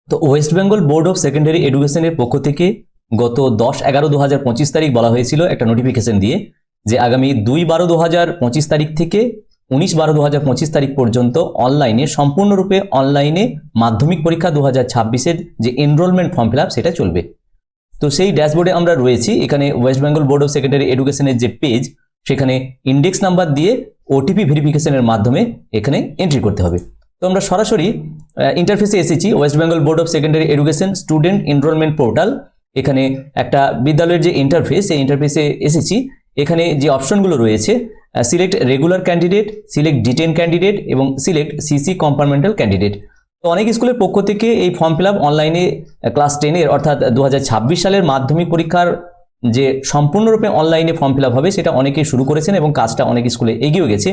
তো West Bengal board of secondary এডুকেশনের পক্ষ থেকে গত 10-11-2025 তারিখ বলা হয়েছিল একটা নোটিফিকেশন দিয়ে যে আগামী 2-12-2025 তারিখ থেকে 19-12-2025 তারিখ পর্যন্ত অনলাইনে সম্পূর্ণরূপে অনলাইনে মাধ্যমিক পরীক্ষা 2026-এর যে এনরোলমেন্ট ফর্ম ফিল আপ সেটা চলবে। তো সেই ড্যাশবোর্ডে আমরা রয়েছি। এখানে West Bengal board of secondary এডুকেশনের যে পেজ সেখানে ইন্ডেক্স নাম্বার দিয়ে ওটিপি ভেরিফিকেশনের মাধ্যমে এখানে এন্ট্রি করতে হবে। তো আমরা সরাসরি ইন্টারফেসে এসেছি। West Bengal board of secondary education student enrolment portal, এখানে একটা বিদ্যালয়ের যে ইন্টারফেস সেই ইন্টারফেসে এসেছি। এখানে যে অপশনগুলো রয়েছে select regular candidate, select detain candidate এবং সিলেক্ট সিসি কম্পার্টমেন্টাল ক্যান্ডিডেট। তো অনেক স্কুলের পক্ষ থেকে এই ফর্ম ফিল আপ অনলাইনে ক্লাস 10-এর অর্থাৎ 2026 সালের মাধ্যমিক পরীক্ষার যে সম্পূর্ণরূপে অনলাইনে ফর্ম ফিল আপ হবে সেটা অনেকেই শুরু করেছেন এবং কাজটা অনেক স্কুলে এগিয়ে গেছে।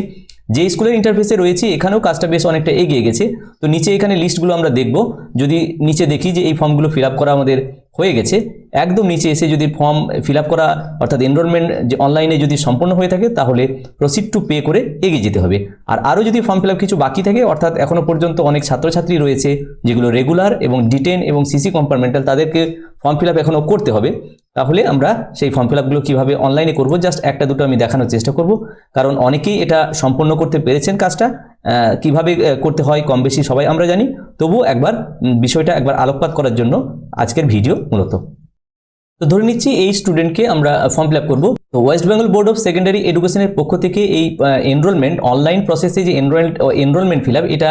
যে স্কুলের ইন্টারফেসে রয়েছে এখানেও কাজটা বেশ অনেকটা এগিয়ে গেছে। তো নিচে এখানে লিস্টগুলো আমরা দেখব। যদি নিচে দেখি যে এই ফর্মগুলো ফিল আপ করা আমাদের হয়ে গেছে, একদম নিচে এসে যদি ফর্ম ফিল আপ করা অর্থাৎ এনরোলমেন্ট যে অনলাইনে যদি সম্পূর্ণ হয়ে থাকে তাহলে প্রসিড টু পে করে এগিয়ে যেতে হবে। আর আরও যদি ফর্ম ফিল আপ কিছু বাকি থাকে অর্থাৎ এখনও পর্যন্ত অনেক ছাত্রছাত্রী রয়েছে যেগুলো রেগুলার এবং ডিটেন এবং সিসি কম্পার্টমেন্টাল, তাদেরকে ফর্ম ফিল আপ এখনও করতে হবে। তাহলে আমরা সেই ফর্ম ফিল আপগুলো কীভাবে অনলাইনে করব জাস্ট একটা দুটো আমি দেখানোর চেষ্টা করব, কারণ অনেকেই এটা সম্পন্ন করতে পেরেছেন কাজটা। কিভাবে করতে হয় কম বেশি সবাই আমরা জানি, তবুও একবার বিষয়টা একবার আলোকপাত করার জন্য আজকের ভিডিও মূলত। তো ধরে নিচ্ছি এই স্টুডেন্টকে আমরা ফর্ম ফিল আপ করবো। তো West Bengal board of secondary এডুকেশনের পক্ষ থেকে এই এনরোলমেন্ট অনলাইন প্রসেসে যে এনরোলমেন্ট ফিল আপ, এটা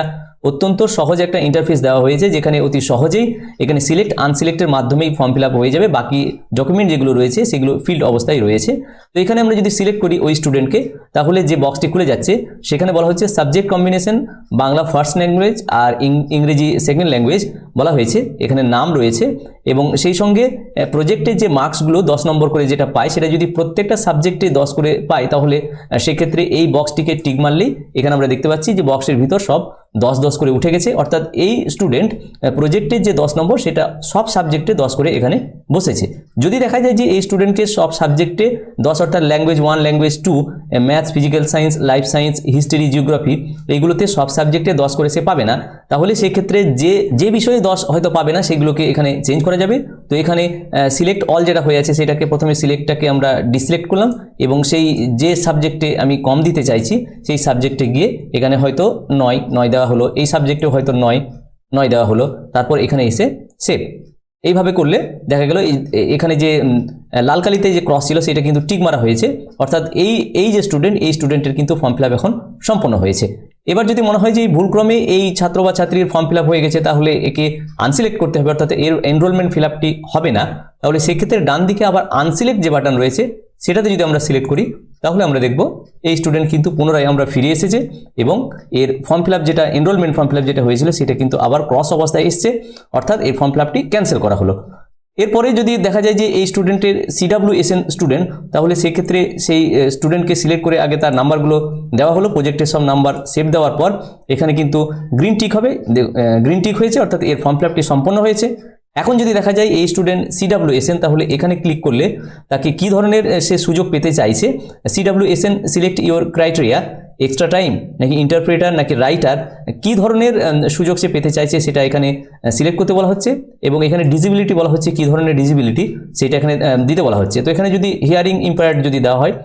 অত্যন্ত সহজ একটা ইন্টারফেস দেওয়া হয়েছে যেখানে অতি সহজেই এখানে সিলেক্ট আনসিলেক্টের মাধ্যমেই ফর্ম ফিল আপ হয়ে যাবে। বাকি ডকুমেন্ট যেগুলো রয়েছে সেগুলো ফিল্ড অবস্থায় রয়েছে। তো এখানে আমরা যদি সিলেক্ট করি ওই স্টুডেন্টকে, তাহলে যে বক্সটি খুলে যাচ্ছে সেখানে বলা হচ্ছে subject combination Bangla first language আর ইংরেজি সেকেন্ড ল্যাঙ্গুয়েজ বলা হয়েছে। এখানে নাম রয়েছে এবং সেই সঙ্গে প্রজেক্টের যে মার্কসগুলো 10 নম্বর করে যেটা পায় সেটা যদি প্রত্যেকটা সাবজেক্টে 10 করে পায় তাহলে সেক্ষেত্রে এই বক্সটিকে টিক মারলেই এখানে আমরা দেখতে পাচ্ছি যে বক্সের ভিতর সব 10-10 করে উঠে গেছে। অর্থাৎ এই স্টুডেন্ট প্রজেক্টের যে 10 নম্বর সেটা সব সাবজেক্টে 10 করে এখানে বসেছে। যদি দেখা যায় যে এই স্টুডেন্টকে সব সাবজেক্টে 10 অর্থাৎ language 1, language 2, maths, physical science, life science, history, geography এইগুলোতে সব সাবজেক্টে 10 করে সে পাবে না, তাহলে সেক্ষেত্রে যে বিষয়ে 10 হয়তো পাবে না সেগুলোকে এখানে চেঞ্জ করা যাবে। তো এখানে সিলেক্ট অল যেটা হয়ে আছে সেটাকে প্রথমে সিলেক্টটাকে আমরা ডিসিলেক্ট করলাম এবং সেই যে সাবজেক্টে আমি কম দিতে চাইছি সেই সাবজেক্টে গিয়ে এখানে হয়তো 9 দেওয়া হলো, এই সাবজেক্টেও হয়তো 9 দেওয়া হলো, তারপর এখানে এসে সেভ। এইভাবে করলে দেখা গেল এখানে যে লাল কালিতে যে ক্রস ছিল সেটা কিন্তু টিক মারা হয়েছে। অর্থাৎ এই যে স্টুডেন্ট, এই স্টুডেন্টের কিন্তু ফর্ম ফিল আপ এখন সম্পন্ন হয়েছে। এবার যদি মনে হয় যে এই ভুলক্রমে এই ছাত্র বা ছাত্রীর ফর্ম ফিল আপ হয়ে গেছে তাহলে একে আনসিলেক্ট করতে হবে, অর্থাৎ এর এনরোলমেন্ট ফিল আপটি হবে না, তাহলে সেক্ষেত্রে ডান দিকে আবার আনসিলেক্ট যে বাটন রয়েছে সেটাতে যদি আমরা সিলেক্ট করি তাহলে আমরা দেখব এই স্টুডেন্ট কিন্তু পুনরায় আমরা ফিরে এসেছে এবং এর ফর্ম ফিল আপ যেটা এনরোলমেন্ট ফর্ম ফিল আপ যেটা হয়েছিল সেটা কিন্তু আবার ক্রস অবস্থায় এসছে, অর্থাৎ এই ফর্ম ফিল আপটি ক্যান্সেল করা হলো। এরপরে যদি দেখা যায় যে এই স্টুডেন্টের CWSN স্টুডেন্ট, তাহলে সেক্ষেত্রে সেই স্টুডেন্টকে সিলেক্ট করে আগে তার নাম্বারগুলো দেওয়া হলো, প্রজেক্টের সব নাম্বার সেভ দেওয়ার পর এখানে কিন্তু গ্রিন টিক হবে, গ্রিন টিক হয়েছে অর্থাৎ এর ফর্ম ফিল আপটি সম্পন্ন হয়েছে। এখন যদি দেখা যায় এই স্টুডেন্ট CWSN, তাহলে এখানে ক্লিক করলে তাকে কি ধরনের সে সুযোগ পেতে চাইছে, CWSN select your criteria, extra time নাকি ইন্টারপ্রেটার নাকি রাইটার, কি ধরনের সুযোগ সে পেতে চাইছে সেটা এখানে সিলেক্ট করতে বলা হচ্ছে এবং এখানে ডিসেবিলিটি বলা হচ্ছে কি ধরনের ডিসেবিলিটি সেটা এখানে দিতে বলা হচ্ছে। তো এখানে যদি হিয়ারিং ইম্পেয়ার্ড যদি দেওয়া হয়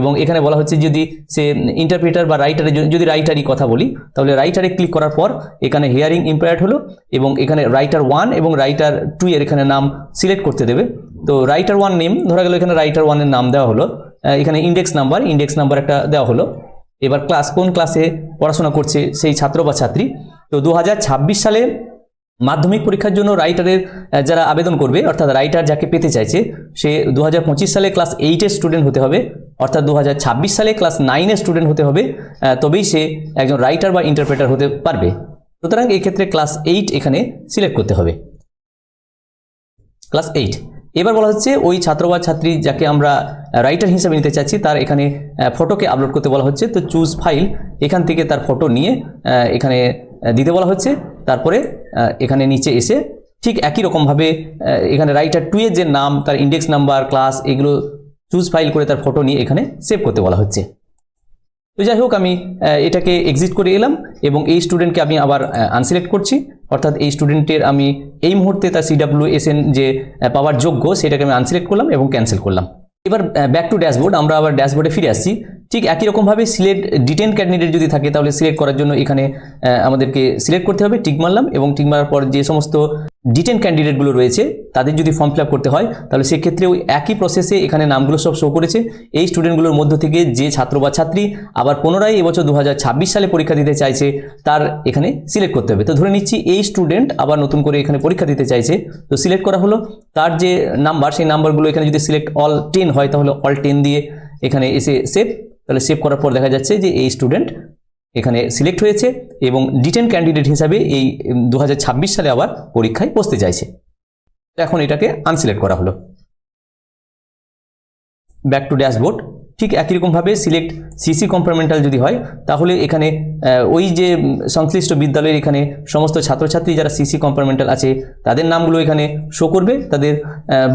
এবং এখানে বলা হচ্ছে যদি সে ইন্টারপ্রেটার বা রাইটারে, যদি রাইটারই কথা বলি তাহলে রাইটারে ক্লিক করার পর এখানে হিয়ারিং ইম্পেয়ার্ড হলো এবং এখানে রাইটার 1 এবং রাইটার 2 এর এখানে নাম সিলেক্ট করতে দেবে। তো রাইটার 1 নেম ধরা গেল, এখানে রাইটার 1 এর নাম দেওয়া হলো, এখানে ইন্ডেক্স নাম্বার একটা দেওয়া হলো। এবার কোন ক্লাসে পড়াশোনা করছে সেই ছাত্র বা ছাত্রী। তো 2026 সালে মাধ্যমিক পরীক্ষার জন্য রাইটারের যারা আবেদন করবে অর্থাৎ রাইটার যাকে পেতে চাইছে সে 2025 সালে ক্লাস 8-এর স্টুডেন্ট হতে হবে, অর্থাৎ 2026 সালে ক্লাস 9-এর স্টুডেন্ট হতে হবে, তবেই সে একজন রাইটার বা ইন্টারপ্রেটার হতে পারবে। সুতরাং এই ক্ষেত্রে ক্লাস 8 এখানে সিলেক্ট করতে হবে, ক্লাস 8। এবার বলা হচ্ছে ওই ছাত্র বা ছাত্রী যাকে আমরা রাইটার হিসেবে নিতে চাচ্ছি তার এখানে ফটোকে আপলোড করতে বলা হচ্ছে। তো চুজ ফাইল, এখান থেকে তার ফটো নিয়ে এখানে দিতে বলা হচ্ছে। তারপরে এখানে নিচে এসে ঠিক একই রকমভাবে এখানে রাইটার 2 এর যে নাম, তার ইন্ডেক্স নাম্বার, ক্লাস, এগুলো চুজ ফাইল করে তার ফটো নিয়ে এখানে সেভ করতে বলা হচ্ছে। তো যাই হোক আমি এটাকে এক্সিট করে এলাম এবং এই স্টুডেন্টকে আমি আবার আনসিলেক্ট করছি, অর্থাৎ এই স্টুডেন্টের আমি এই মুহূর্তে তার CWSN যে পাওয়ার যোগ্য সেটাকে আমি আনসিলেক্ট করলাম এবং ক্যান্সেল করলাম। এবার ব্যাক টু ড্যাশবোর্ড, আমরা আবার ড্যাশবোর্ডে ফিরে আসছি। ঠিক একই রকমভাবে সিলেক্ট ডিটেন ক্যান্ডিডেট যদি থাকে তাহলে সিলেক্ট করার জন্য এখানে আমাদেরকে সিলেক্ট করতে হবে, টিক মারলাম এবং টিক মারার পর যে সমস্ত ডিটেন ক্যান্ডিডেটগুলো রয়েছে তাদের যদি ফর্ম ফিল আপ করতে হয় তাহলে সেক্ষেত্রে ওই একই প্রসেসে এখানে নামগুলো সব শো করেছে। এই স্টুডেন্টগুলোর মধ্য থেকে যে ছাত্র বা ছাত্রী আবার পুনরায় এবছর 2026 সালে পরীক্ষা দিতে চাইছে তার এখানে সিলেক্ট করতে হবে। তো ধরে নিচ্ছি এই স্টুডেন্ট আবার নতুন করে এখানে পরীক্ষা দিতে চাইছে, তো সিলেক্ট করা হলো। তার যে নাম্বার সেই নাম্বারগুলো এখানে যদি সিলেক্ট অল 10 হয় তাহলে অল 10 দিয়ে এখানে এসে সেভ, তাহলে সেভ করার পর দেখা যাচ্ছে যে এই স্টুডেন্ট এখানে সিলেক্ট হয়েছে এবং ডিটেন ক্যান্ডিডেট হিসাবে এই 2026 সালে আবার পরীক্ষায় বসতে চাইছে। এখন এটাকে আনসিলেক্ট করা হলো। ব্যাক টু ড্যাশবোর্ড, ঠিক একই রকমভাবে সিলেক্ট সিসি কম্পার্টমেন্টাল যদি হয় তাহলে এখানে ওই যে সংশ্লিষ্ট বিদ্যালয়ের এখানে সমস্ত ছাত্রছাত্রী যারা সিসি কম্পার্টমেন্টাল আছে তাদের নামগুলো এখানে শো করবে, তাদের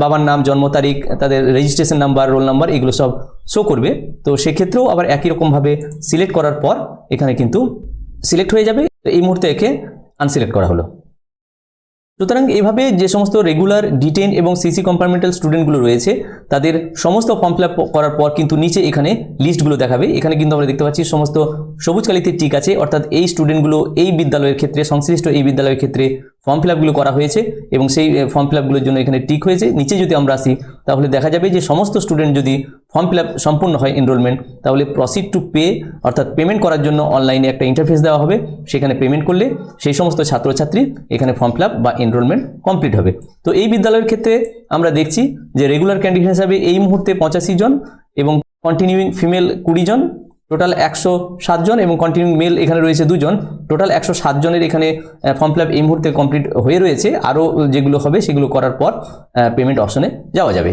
বাবার নাম, জন্ম তারিখ, তাদের রেজিস্ট্রেশন নাম্বার, রোল নাম্বার এগুলো সব শো করবে। তো সেক্ষেত্রেও আবার একই রকমভাবে সিলেক্ট করার পর এখানে কিন্তু সিলেক্ট হয়ে যাবে। এই মুহূর্তে একে আনসিলেক্ট করা হলো। সুতরাং এইভাবে যে সমস্ত রেগুলার, ডিটেন এবং সিসি কম্পার্টমেন্টাল স্টুডেন্টগুলো রয়েছে তাদের সমস্ত ফর্ম ফিল আপ করার পর কিন্তু নিচে এখানে লিস্টগুলো দেখাবে। এখানে কিন্তু আমরা দেখতে পাচ্ছি সমস্ত সবুজ কালিতে টিক আছে, অর্থাৎ এই স্টুডেন্টগুলো এই বিদ্যালয়ের ক্ষেত্রে, সংশ্লিষ্ট এই বিদ্যালয়ের ক্ষেত্রে ফর্ম ফিল আপগুলো করা হয়েছে এবং সেই ফর্ম ফিল আপগুলোর জন্য এখানে টিক হয়েছে। নিচে যদি আমরা আসি তাহলে দেখা যাবে যে সমস্ত স্টুডেন্ট যদি ফর্ম ফিল আপ সম্পূর্ণ হয় এনরোলমেন্ট, তাহলে প্রসিড টু পে অর্থাৎ পেমেন্ট করার জন্য অনলাইনে একটা ইন্টারফেস দেওয়া হবে। সেখানে পেমেন্ট করলে সেই সমস্ত ছাত্রছাত্রী এখানে ফর্ম ফিল আপ বা এনরোলমেন্ট কমপ্লিট হবে। তো এই বিদ্যালয়ের ক্ষেত্রে আমরা দেখছি যে রেগুলার ক্যান্ডিডেট হিসাবে এই মুহূর্তে 85 জন এবং কন্টিনিউইং ফিমেল 20 জন, টোটাল 107 জন এবং কন্টিনিউইং মেল এখানে রয়েছে 2 জন, টোটাল 107 জনের এখানে ফর্ম ফিল আপ এই মুহূর্তে কমপ্লিট হয়ে রয়েছে। আরও যেগুলো হবে সেগুলো করার পর পেমেন্ট অপশনে যাওয়া যাবে।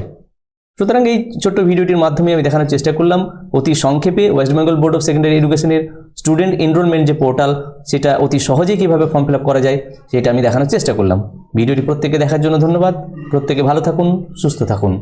সুতরাং এই ছোট্ট ভিডিওটির মাধ্যমে আমি দেখানোর চেষ্টা করলাম অতি সংক্ষেপে West Bengal board of secondary এডুকেশনের স্টুডেন্ট এনরোলমেন্ট যে পোর্টাল সেটা অতি সহজে কীভাবে ফর্ম ফিল আপ করা যায় সেটা আমি দেখানোর চেষ্টা করলাম। ভিডিওটি প্রত্যেকে দেখার জন্য ধন্যবাদ। প্রত্যেকে ভালো থাকুন, সুস্থ থাকুন।